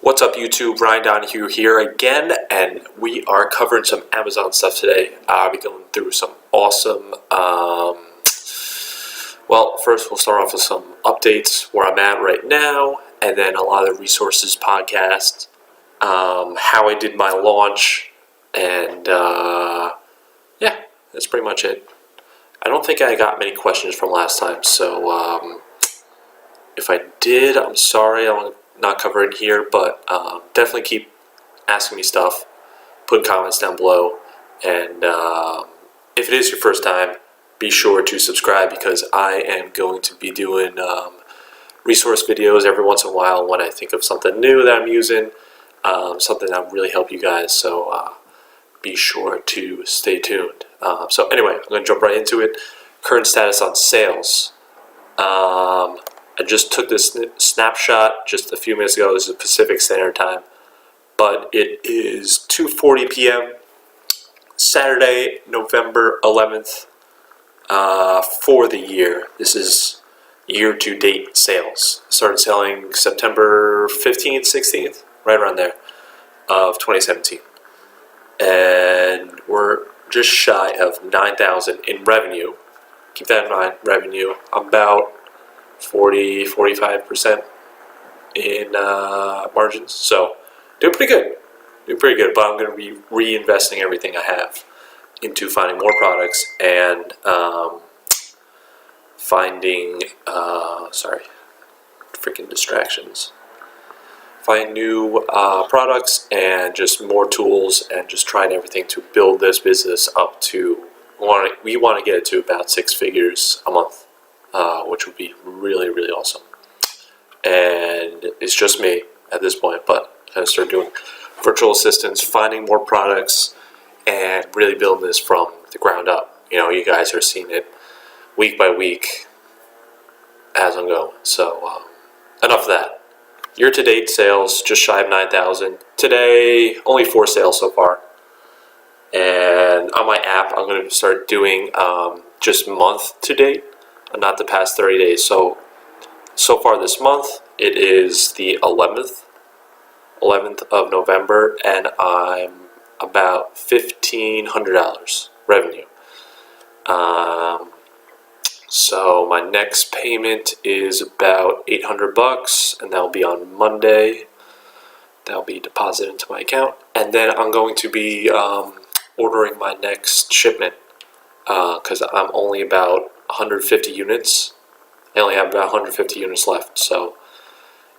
What's up, YouTube? Ryan Donahue here again, and we are covering some Amazon stuff today. I'll be going through some awesome, well, first we'll start off with some updates where I'm at right now, and then a lot of the resources podcast, how I did my launch, and yeah, that's pretty much it. I don't think I got many questions from last time, so if I did, I'm sorry. I'm not covering it here, but definitely keep asking me stuff. Put comments down below, and if it is your first time, be sure to subscribe because I am going to be doing resource videos every once in a while when I think of something new that I'm using, something that will really help you guys. So be sure to stay tuned. So anyway, I'm going to jump right into it. Current status on sales. I just took this snapshot just a few minutes ago. This is Pacific Standard Time, but it is 2:40 p.m. Saturday, November 11th for the year. This is year-to-date sales. Started selling September 15th, 16th, right around there, of 2017. And we're just shy of 9,000 in revenue. Keep that in mind, revenue. About 40-45% in margins, so doing pretty good. But I'm going to be reinvesting everything I have into finding more products and finding freaking distractions. Find new products and just more tools and just trying everything to build this business up to. We want to get it to about 6 figures a month. Which would be really, really awesome. And it's just me at this point, but I'm going to start doing virtual assistants, finding more products, and really building this from the ground up. You know, you guys are seeing it week by week as I'm going. So enough of that. Year-to-date sales, just shy of 9,000. Today, only 4 sales so far. And on my app, I'm going to start doing just month-to-date, not the past 30 days. So far this month, it is the 11th of November, and I'm about $1,500 revenue. So my next payment is about $800, and that'll be on Monday. That'll be deposited into my account, and then I'm going to be ordering my next shipment because I'm only about 150 units. I only have about 150 units left, so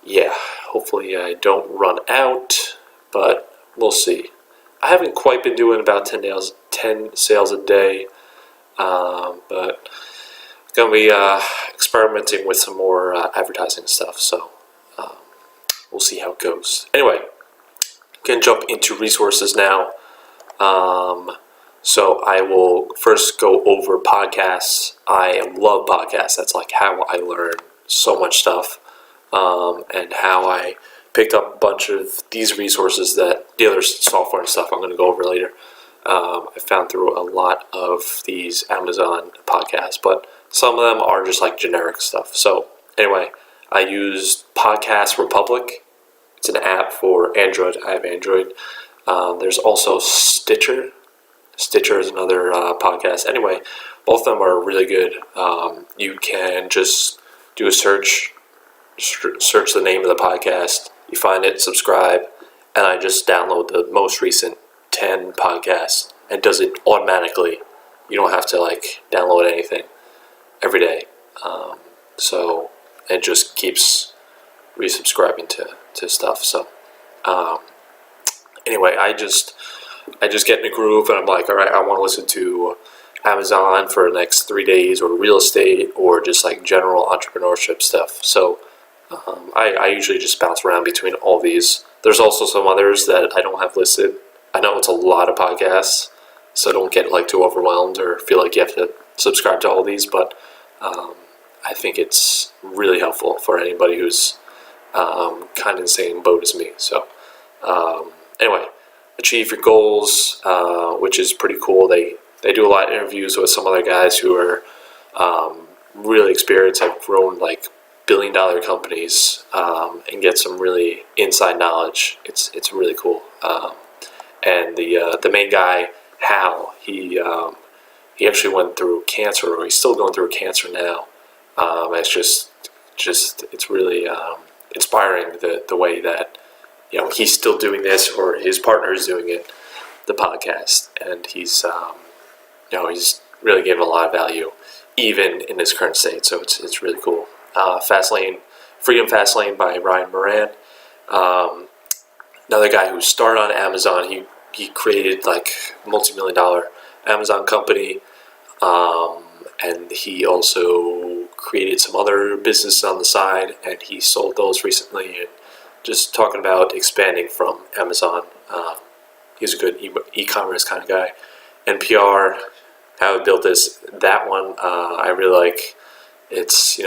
yeah, hopefully I don't run out, but we'll see. I haven't quite been doing about 10 sales a day, but I'm going to be experimenting with some more advertising stuff, so we'll see how it goes. Anyway, going to jump into resources now. So I will first go over podcasts. I love podcasts. That's like how I learn so much stuff, and how I picked up a bunch of these resources that the other software and stuff I'm going to go over later. I found through a lot of these Amazon podcasts, but some of them are just like generic stuff. So anyway, I used Podcast Republic. It's an app for Android. I have Android. There's also Stitcher. Stitcher is another podcast. Anyway, both of them are really good. You can just do a search the name of the podcast. You find it, subscribe, and I just download the most recent 10 podcasts and does it automatically. You don't have to like download anything every day. So it just keeps resubscribing to stuff. So anyway, I just get in a groove and I'm like, all right, I want to listen to Amazon for the next 3 days, or real estate, or just like general entrepreneurship stuff. So I usually just bounce around between all these. There's also some others that I don't have listed. I know it's a lot of podcasts, so don't get like too overwhelmed or feel like you have to subscribe to all these, but I think it's really helpful for anybody who's kind of in the same boat as me. So anyway, achieve your goals, which is pretty cool. They do a lot of interviews with some other guys who are really experienced, have grown like billion-dollar companies and get some really inside knowledge. It's really cool. And the main guy, Hal, he actually went through cancer, or he's still going through cancer now. It's just it's really inspiring the way that he's still doing this, or his partner is doing it, the podcast, and he's really given a lot of value even in his current state. So it's really cool. Fastlane, Freedom Fastlane by Ryan Moran. Another guy who started on Amazon. He created like a multi-million-dollar Amazon company, and he also created some other businesses on the side, and he sold those recently. And just talking about expanding from Amazon. He's a good e-commerce kind of guy. NPR, how I built this. That one I really like. It's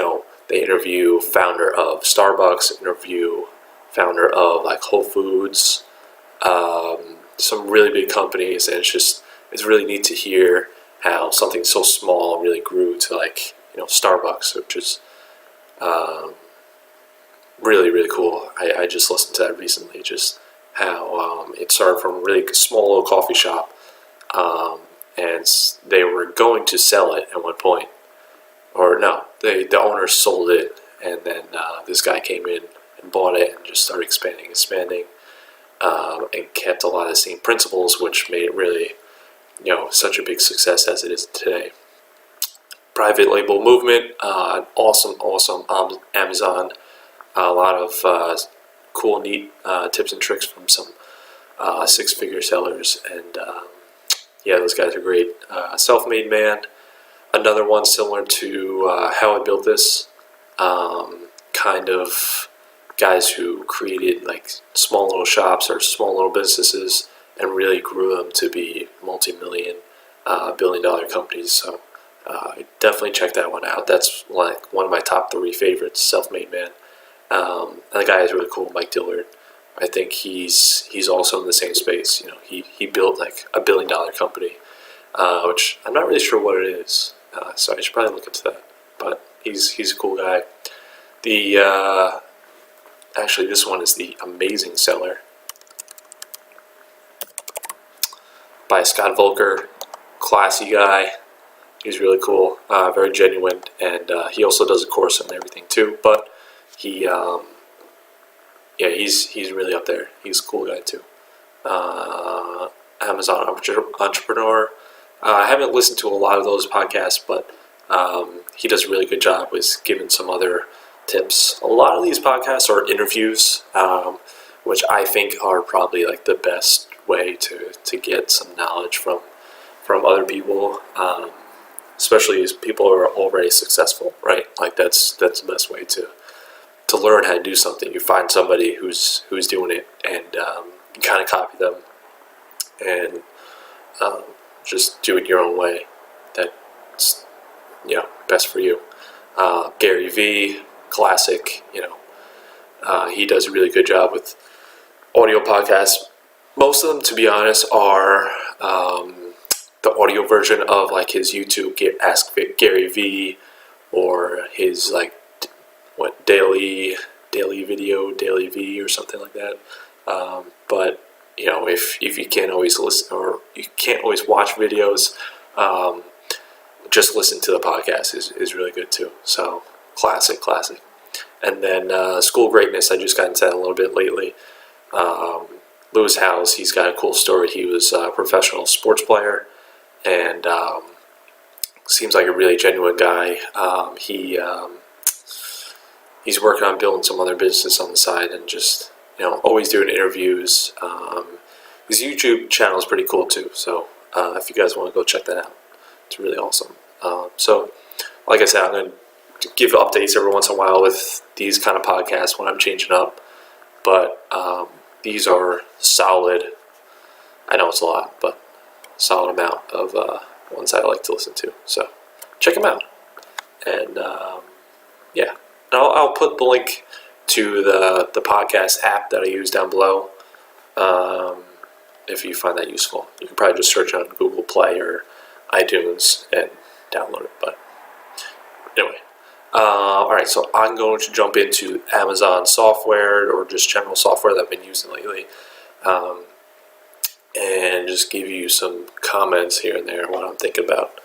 they interview founder of Starbucks, interview founder of like Whole Foods, some really big companies, and it's really neat to hear how something so small really grew to like Starbucks, which is really, really cool. I just listened to that recently, just how it started from a really small little coffee shop, and they were going to sell it at one point, or no, the owner sold it, and then this guy came in and bought it and just started expanding, and kept a lot of the same principles, which made it really such a big success as it is today. Private label movement, awesome Amazon. A lot of cool, neat tips and tricks from some six-figure sellers, and those guys are great. Self-Made Man, another one similar to how I built this. Kind of guys who created like small little shops or small little businesses and really grew them to be multi-million, billion-dollar companies. So definitely check that one out. That's like one of my top 3 favorites, Self-Made Man. And the guy is really cool, Mike Dillard. I think he's also in the same space. He built like a $1 billion company, which I'm not really sure what it is. So I should probably look into that. But he's a cool guy. Actually, this one is The Amazing Seller by Scott Volker. Classy guy. He's really cool, very genuine, and he also does a course and everything too. But he's really up there. He's a cool guy too. Amazon entrepreneur. I haven't listened to a lot of those podcasts, but he does a really good job with giving some other tips. A lot of these podcasts are interviews, which I think are probably like the best way to get some knowledge from other people, especially as people are already successful, right? Like that's the best way to learn how to do something. You find somebody who's doing it, and you kind of copy them, and just do it your own way. That's best for you. Gary V, classic. He does a really good job with audio podcasts. Most of them, to be honest, are the audio version of like his YouTube Ask Gary V, or his like daily V or something like that. But if you can't always listen, or you can't always watch videos, just listen to the podcast is really good too. So classic. And then School Greatness, I just got into that a little bit lately. Lewis Howes, he's got a cool story. He was a professional sports player, and seems like a really genuine guy. He's working on building some other business on the side, and just always doing interviews. His YouTube channel is pretty cool too. So if you guys want to go check that out, it's really awesome. So like I said, I'm going to give updates every once in a while with these kind of podcasts when I'm changing up. But these are solid. I know it's a lot, but solid amount of ones I like to listen to. So check them out. And and I'll put the link to the podcast app that I use down below. If you find that useful, you can probably just search on Google Play or iTunes and download it. But anyway, Alright, so I'm going to jump into Amazon software or just general software that I've been using lately, and just give you some comments here and there, what I'm thinking about.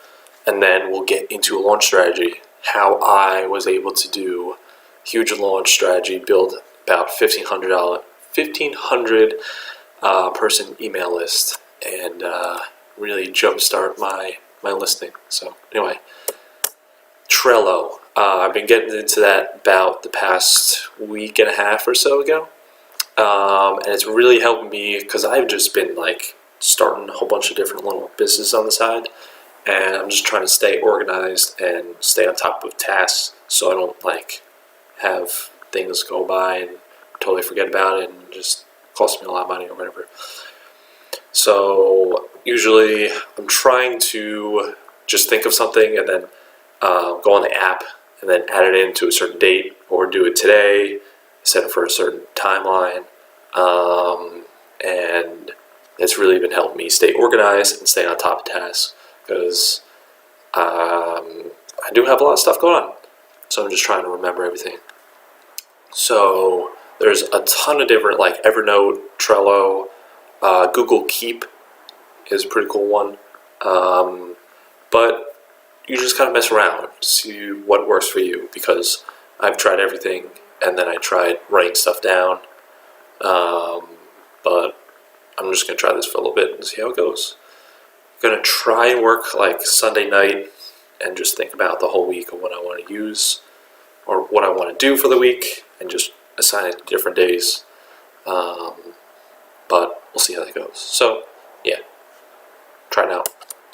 And then we'll get into a launch strategy, how I was able to do huge launch strategy, build about 1,500 person email list, and really jumpstart my listing. So anyway, Trello. I've been getting into that about the past week and a half or so ago, and it's really helped me because I've just been like starting a whole bunch of different little businesses on the side, and I'm just trying to stay organized and stay on top of tasks so I don't like have things go by and totally forget about it and just cost me a lot of money or whatever. So usually I'm trying to just think of something and then go on the app and then add it into a certain date, or do it today, set it for a certain timeline, and it's really been helping me stay organized and stay on top of tasks, because I do have a lot of stuff going on, so I'm just trying to remember everything. So there's a ton of different, like Evernote, Trello, Google Keep is a pretty cool one, but you just kind of mess around, see what works for you, because I've tried everything, and then I tried writing stuff down, but I'm just going to try this for a little bit and see how it goes. I'm going to try and work like Sunday night and just think about the whole week of what I want to use or what I want to do for the week, and just assign it to different days, but we'll see how that goes. So yeah, try it out.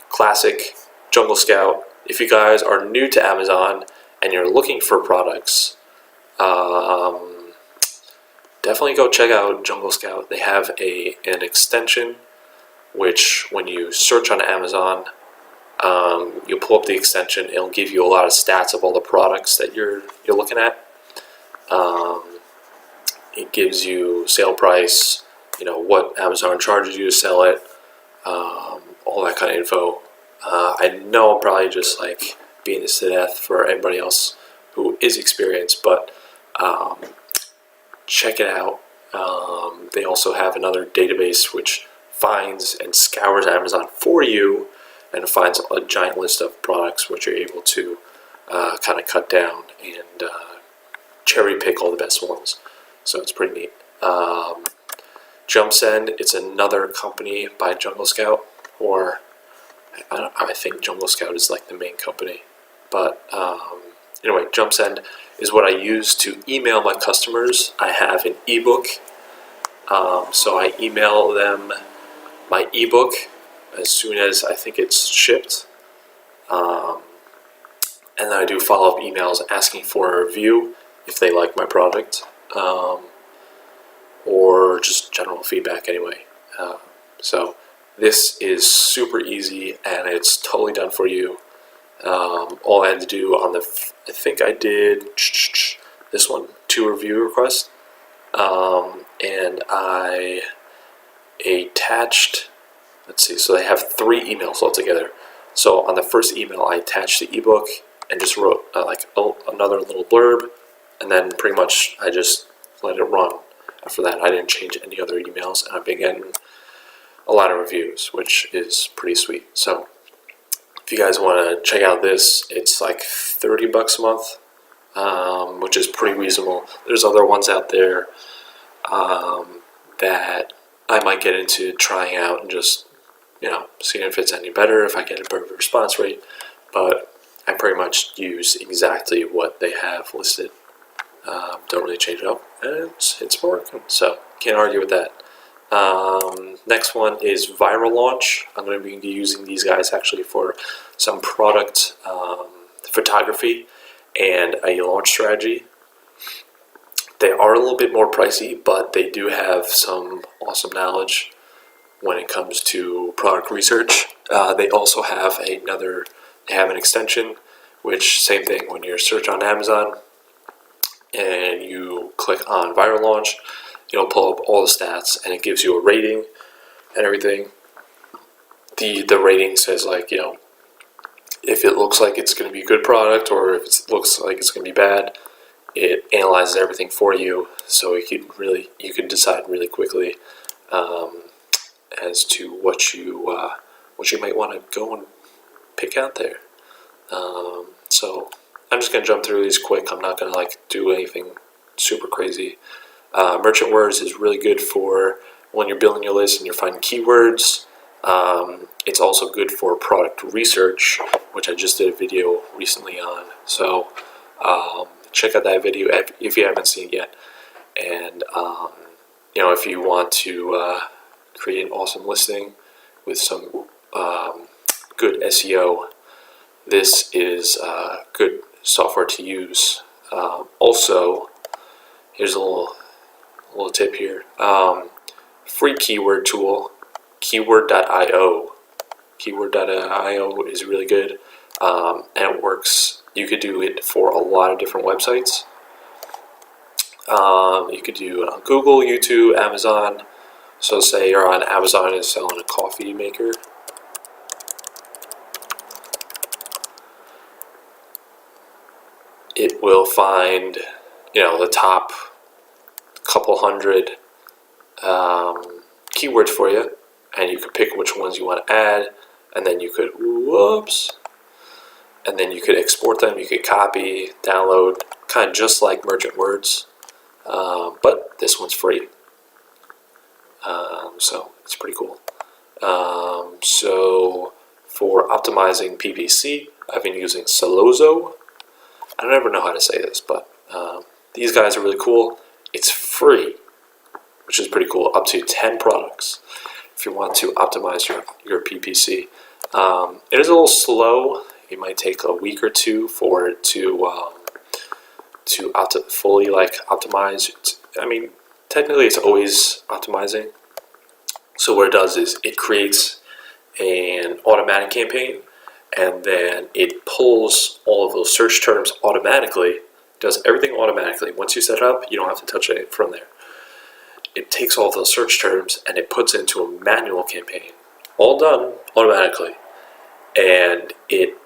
Classic Jungle Scout. If you guys are new to Amazon and you're looking for products, definitely go check out Jungle Scout. They have an extension which, when you search on Amazon, you pull up the extension. It'll give you a lot of stats of all the products that you're looking at. It gives you sale price, what Amazon charges you to sell it, all that kind of info. I know I'm probably just like beating this to death for everybody else who is experienced, but check it out. They also have another database which finds and scours Amazon for you and finds a giant list of products which you're able to kind of cut down and cherry pick all the best ones. So it's pretty neat. JumpSend, it's another company by Jungle Scout, or I think Jungle Scout is like the main company, but anyway, JumpSend is what I use to email my customers. I have an ebook, so I email them my ebook as soon as I think it's shipped, and then I do follow-up emails asking for a review if they like my product, or just general feedback anyway. So this is super easy, and it's totally done for you. All I had to do on I think I did this one, 2 review requests, and I attached, let's see, so they have 3 emails altogether. So on the first email, I attached the ebook and just wrote another little blurb, and then pretty much I just let it run. After that, I didn't change any other emails, and I've been getting a lot of reviews, which is pretty sweet. So if you guys want to check out this, it's like $30 a month, which is pretty reasonable. There's other ones out there that I might get into trying out and just, seeing if it's any better, if I get a better response rate. But I pretty much use exactly what they have listed. Don't really change it up, and it's working, so can't argue with that. Next one is ViralLaunch. I'm going to be using these guys actually for some product photography and a launch strategy. They are a little bit more pricey, but they do have some awesome knowledge when it comes to product research. They also have they have an extension, which same thing, when you search on Amazon and you click on ViralLaunch, it'll pull up all the stats and it gives you a rating and everything. The rating says if it looks like it's going to be a good product or if it looks like it's going to be bad, it analyzes everything for you, so you can decide really quickly as to what you might want to go and pick out there. So I'm just going to jump through these quick. I'm not going to do anything super crazy. Merchant words is really good for when you're building your list and you're finding keywords. It's also good for product research, which I just did a video recently on. So check out that video if you haven't seen it yet. And if you want to create an awesome listing with some good SEO, this is good software to use. Also, here's a little tip here. Free keyword tool, keyword.io. Keyword.io is really good, and it works. You could do it for a lot of different websites. You could do it on Google, YouTube, Amazon. So say you're on Amazon and selling a coffee maker. It will find, the top couple hundred keywords for you, and you could pick which ones you want to add, and then you could, and then you could export them. You could copy, download, kind of just like Merchant Words, but this one's free. So it's pretty cool. So for optimizing PPC, I've been using Sellozo. I don't ever know how to say this, but these guys are really cool. It's free, which is pretty cool, up to 10 products if you want to optimize your PPC. It is a little slow. It might take a week or two for it to fully optimize. I mean, technically it's always optimizing. So what it does is it creates an automatic campaign, and then it pulls all of those search terms automatically, does everything automatically. Once you set it up, you don't have to touch it from there. It takes all of those search terms and it puts it into a manual campaign, all done automatically, and it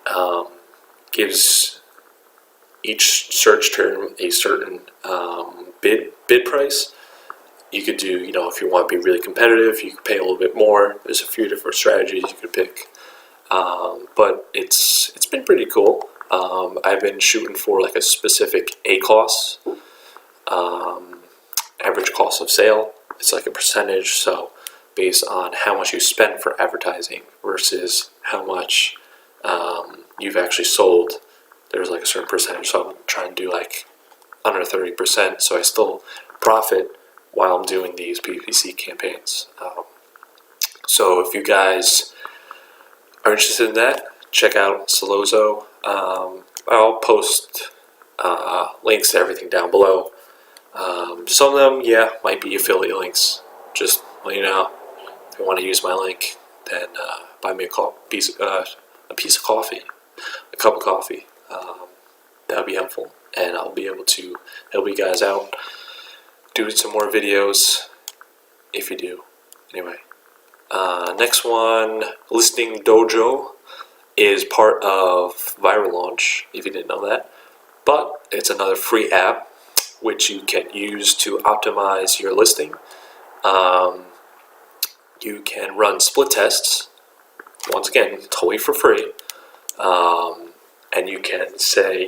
gives each search term a certain bid price. You could do, if you want to be really competitive, you could pay a little bit more. There's a few different strategies you could pick, but it's been pretty cool. I've been shooting for a specific ACoS, average cost of sale. It's like a percentage, so based on how much you spend for advertising versus how much you've actually sold, there's a certain percentage. So I'm trying to do under 30%, so I still profit while I'm doing these PPC campaigns. So if you guys are interested in that, check out Sellozo. I'll post links to everything down below. Some of them, might be affiliate links. Just let you know. If you want to use my link, then buy me a piece of coffee, a cup of coffee. That would be helpful, and I'll be able to help you guys out, do some more videos if you do. Anyway, next one, Listing Dojo is part of ViralLaunch, if you didn't know that. But it's another free app which you can use to optimize your listing. You can run split tests, once again, totally for free. And you can say,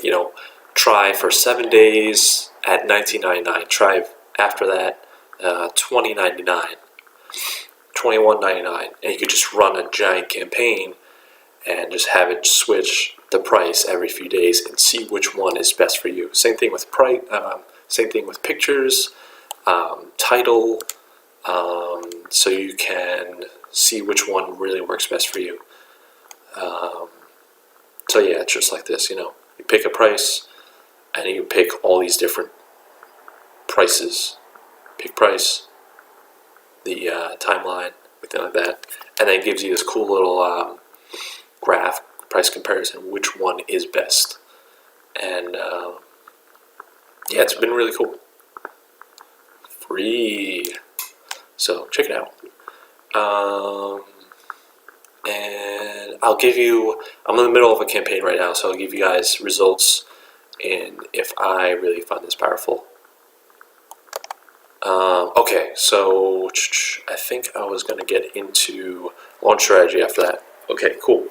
try for 7 days at $19.99. Try after that, $20.99, $21.99, and you could just run a giant campaign and just have it switch the price every few days and see which one is best for you. Same thing with price. Same thing with pictures, title. So you can see which one really works best for you. So yeah, it's just like this. You pick a price, and you pick all these different prices. Pick price, the timeline, everything like that, and then it gives you this cool little graph, price comparison, which one is best. And it's been really cool. Free. So check it out. And I'll give you, I'm in the middle of a campaign right now, so I'll give you guys results and if I really find this powerful. Okay, so I think I was going to get into launch strategy after that. Okay, cool.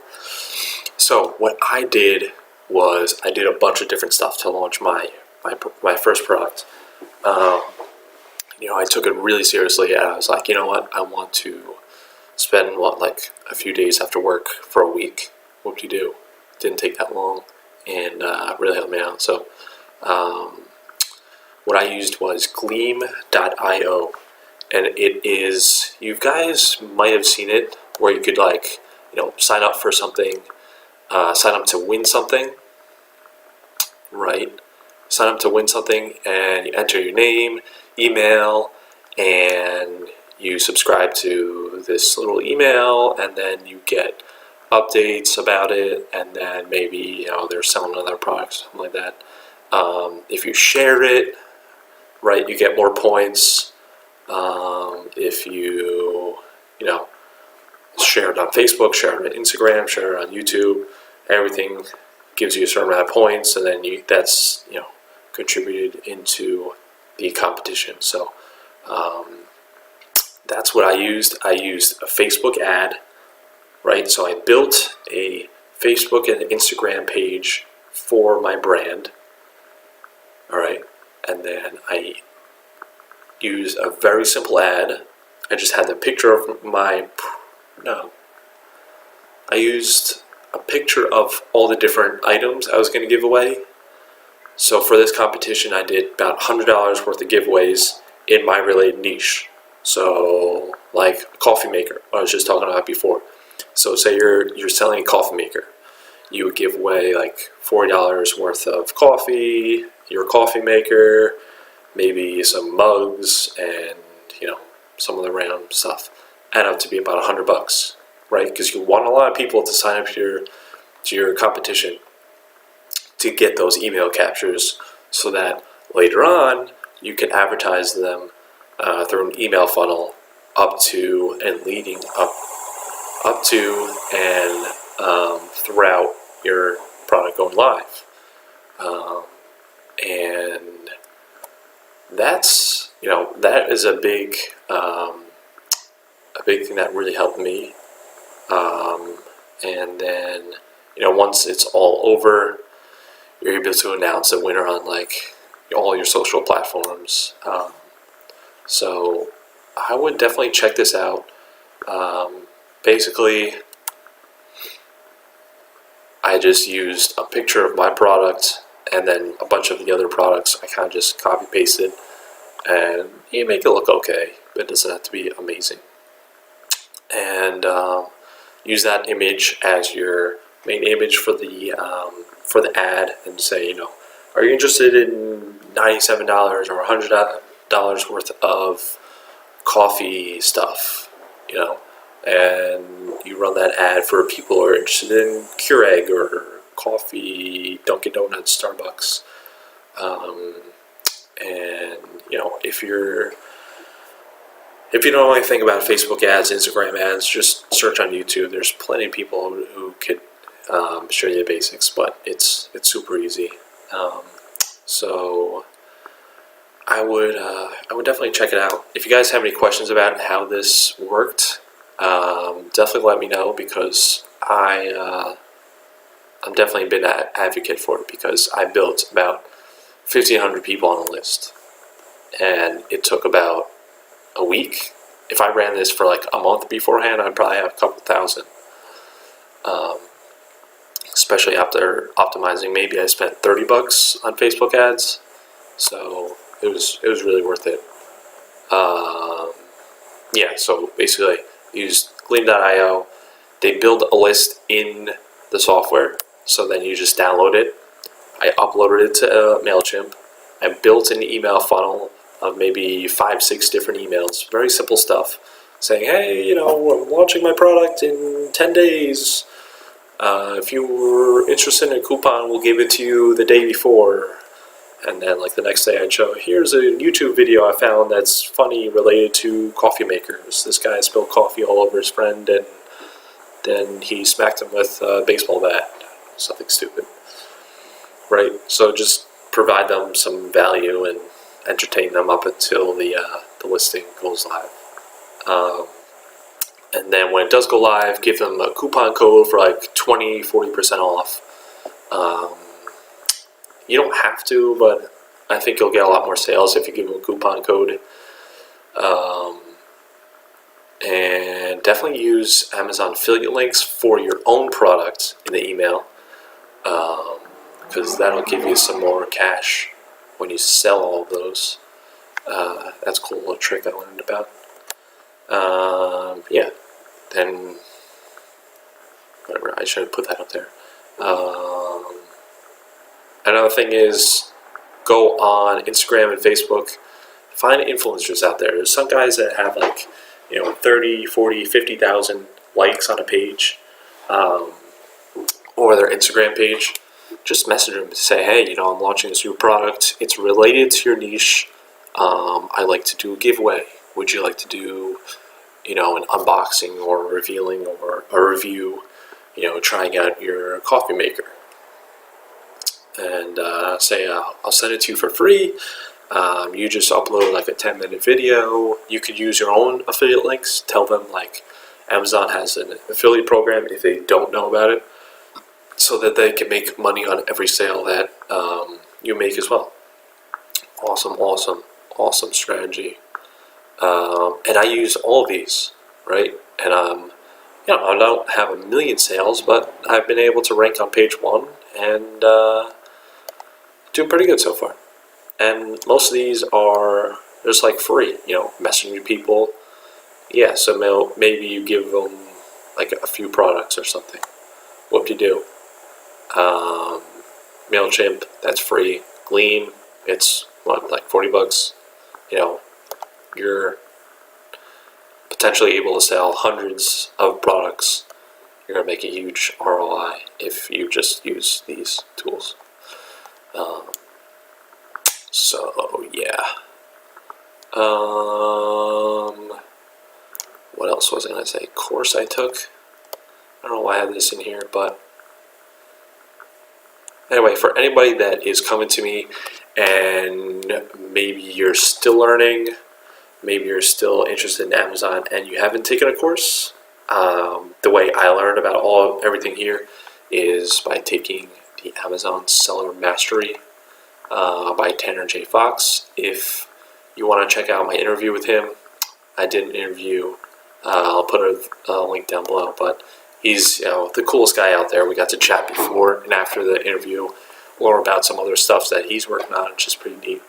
So what I did was I did a bunch of different stuff to launch my first product. I took it really seriously, and I was like, you know what, I want to spend like a few days after work for a week. Whoop-de-doo. Didn't take that long, and really helped me out. So what I used was Gleam.io, and it is, you guys might have seen it, where you could sign up for something, sign up to win something, right? Sign up to win something, and you enter your name, email, and you subscribe to this little email, and then you get updates about it, and then maybe they're selling other products, something like that. If you share it, right, you get more points. If you share it on Facebook, share it on Instagram, share it on YouTube, everything gives you a certain amount of points, and then that's contributed into the competition. So that's what I used. I used a Facebook ad, right? So I built a Facebook and Instagram page for my brand, all right? And then I used a very simple ad. I just had the picture of I used a picture of all the different items I was going to give away. So for this competition, I did about $100 worth of giveaways in my related niche. So like a coffee maker, I was just talking about before. So say you're selling a coffee maker, you would give away like $40 worth of coffee, your coffee maker, maybe some mugs, and some of the random stuff. Add up to be about $100, right? Because you want a lot of people to sign up to your competition to get those email captures, so that later on you can advertise them through an email funnel up to and leading up to and throughout your product going live. And that's that is a big thing that really helped me. And then once it's all over, you're able to announce a winner on all your social platforms. So I would definitely check this out. Basically, I just used a picture of my product and then a bunch of the other products. I kind of just copy pasted, and you make it look okay, but it doesn't have to be amazing. And use that image as your main image for the ad, and say, are you interested in $97 or $100 worth of coffee stuff, and you run that ad for people who are interested in Keurig or coffee, Dunkin' Donuts, Starbucks, and if you don't know anything about Facebook ads, Instagram ads, just search on YouTube. There's plenty of people who could show you the basics, but it's super easy. So I would definitely check it out. If you guys have any questions about how this worked, definitely let me know, because I'm definitely been an advocate for it, because I built about 1,500 people on the list, and it took about a week. If I ran this for like a month beforehand, I'd probably have a couple thousand. Especially after optimizing, maybe I spent $30 on Facebook ads, so it was really worth it. Yeah, so basically, use Gleam.io. They build a list in the software, so then you just download it. I uploaded it to MailChimp. I built an email funnel of maybe 5-6 different emails. Very simple stuff, saying, hey, I'm launching my product in 10 days. If you were interested in a coupon, we'll give it to you the day before. And then the next day I'd show, here's a YouTube video I found that's funny related to coffee makers. This guy spilled coffee all over his friend, and then he smacked him with a baseball bat, something stupid, right? So just provide them some value and entertain them up until the listing goes live. And then when it does go live, give them a coupon code for like 20-40% off. You don't have to, but I think you'll get a lot more sales if you give them a coupon code. And definitely use Amazon affiliate links for your own product in the email, because that'll give you some more cash when you sell all of those. That's a cool little trick I learned about. Yeah, then whatever, I should have put that up there. Another thing is, go on Instagram and Facebook, find influencers out there. There's some guys that have like, 30, 40, 50,000 likes on a page, or their Instagram page. Just message them and say, hey, I'm launching this new product. It's related to your niche. I like to do a giveaway. Would you like to do, an unboxing or revealing or a review, trying out your coffee maker? And say, I'll send it to you for free. You just upload like a 10-minute video. You could use your own affiliate links. Tell them like Amazon has an affiliate program if they don't know about it, so that they can make money on every sale that you make as well. Awesome strategy. And I use all of these, right? And I don't have a million sales, but I've been able to rank on page 1 and doing pretty good so far. And most of these are just like free, messaging people. Yeah, so maybe you give them like a few products or something. Whoop-de-doo. MailChimp, that's free. Glean, it's like $40. You're potentially able to sell hundreds of products. You're going to make a huge ROI if you just use these tools. So yeah. What else was I going to say? Course I took. I don't know why I have this in here, but anyway, for anybody that is coming to me and maybe you're still learning, maybe you're still interested in Amazon and you haven't taken a course, the way I learned about everything here is by taking the Amazon Seller Mastery by Tanner J. Fox. If you want to check out my interview with him, I did an interview. I'll put a link down below, but he's the coolest guy out there. We got to chat before and after the interview, learn about some other stuff that he's working on, which is pretty neat.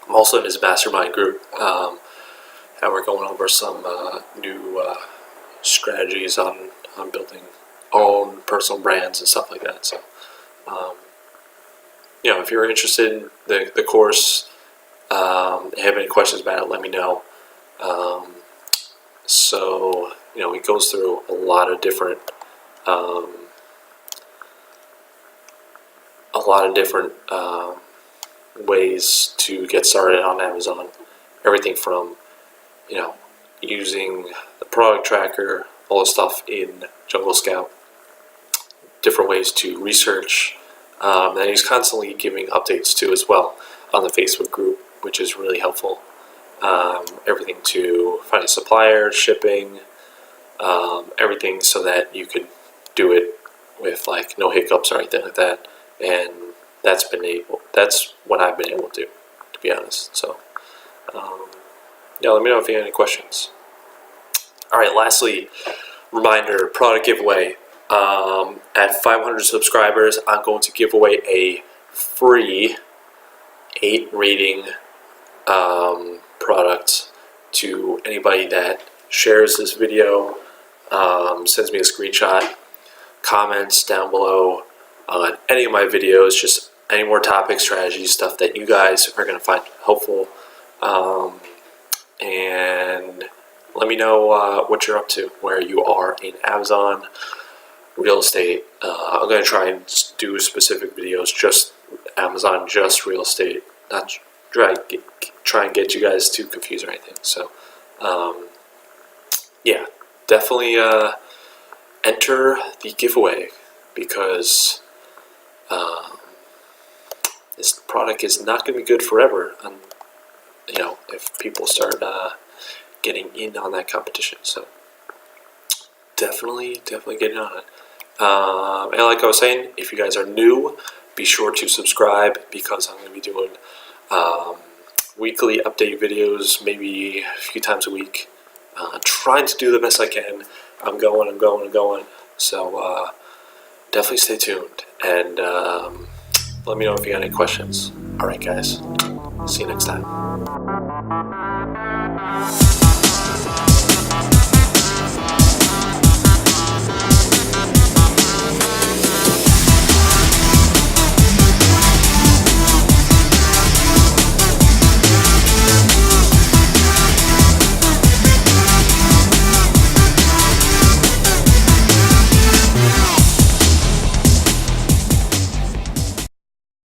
I'm also in his mastermind group, and we're going over some new strategies on building own personal brands and stuff like that. So, if you're interested in the course, and have any questions about it, let me know. So, it goes through a lot of different ways to get started on Amazon. Everything from, using the product tracker, all the stuff in Jungle Scout, different ways to research, and he's constantly giving updates too as well on the Facebook group, which is really helpful. Everything to finding suppliers, shipping, everything so that you could do it with like no hiccups or anything like that. And that's what I've been able to do, to be honest. So, let me know if you have any questions. All right, lastly, reminder, product giveaway. At 500 subscribers, I'm going to give away a free 8 rating product to anybody that shares this video, sends me a screenshot, comments down below on any of my videos, just any more topics, strategies, stuff that you guys are going to find helpful. And let me know what you're up to, where you are in Amazon, real estate. I'm going to try and do specific videos, just Amazon, just real estate, not try and get you guys too confused or anything. So, yeah, definitely enter the giveaway, because this product is not going to be good forever. If people start getting in on that competition, so definitely get in on it. And like I was saying, if you guys are new, be sure to subscribe, because I'm going to be doing weekly update videos, maybe a few times a week. Trying to do the best I can. I'm going. So definitely stay tuned, and let me know if you got any questions. All right, guys. See you next time.